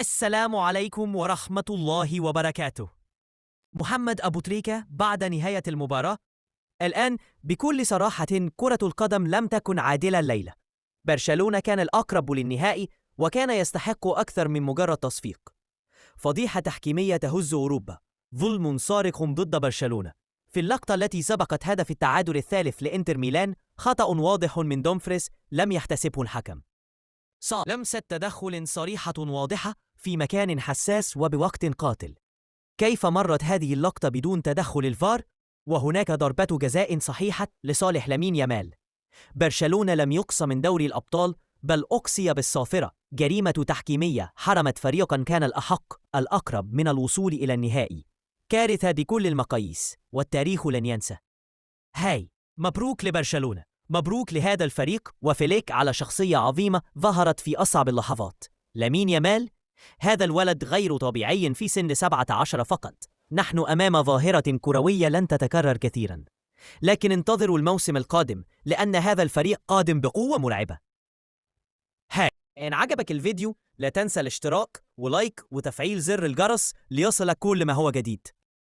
السلام عليكم ورحمة الله وبركاته. محمد أبو تريكة بعد نهاية المباراة. الآن بكل صراحة كرة القدم لم تكن عادلة الليلة. برشلونة كان الأقرب للنهائي وكان يستحق أكثر من مجرد تصفيق. فضيحة تحكيمية تهز أوروبا، ظلم صارخ ضد برشلونة. في اللقطة التي سبقت هدف التعادل الثالث لإنتر ميلان، خطأ واضح من دومفريس لم يحتسبه الحكم. لمسة تدخل صريحة واضحة في مكان حساس وبوقت قاتل. كيف مرت هذه اللقطة بدون تدخل الفار؟ وهناك ضربة جزاء صحيحة لصالح لامين يامال. برشلونة لم يقص من دوري الأبطال، بل أقصي بالصافرة. جريمة تحكيمية حرمت فريقا كان الأحق الأقرب من الوصول إلى النهائي. كارثة بكل المقاييس، والتاريخ لن ينسى. هاي، مبروك لبرشلونة، مبروك لهذا الفريق وفليك على شخصية عظيمة ظهرت في أصعب اللحظات. لامين يامال، هذا الولد غير طبيعي في سن 17 فقط. نحن أمام ظاهرة كروية لن تتكرر كثيرا، لكن انتظروا الموسم القادم لأن هذا الفريق قادم بقوة مرعبة. هاي، إن عجبك الفيديو لا تنسى الاشتراك ولايك وتفعيل زر الجرس ليصلك كل ما هو جديد.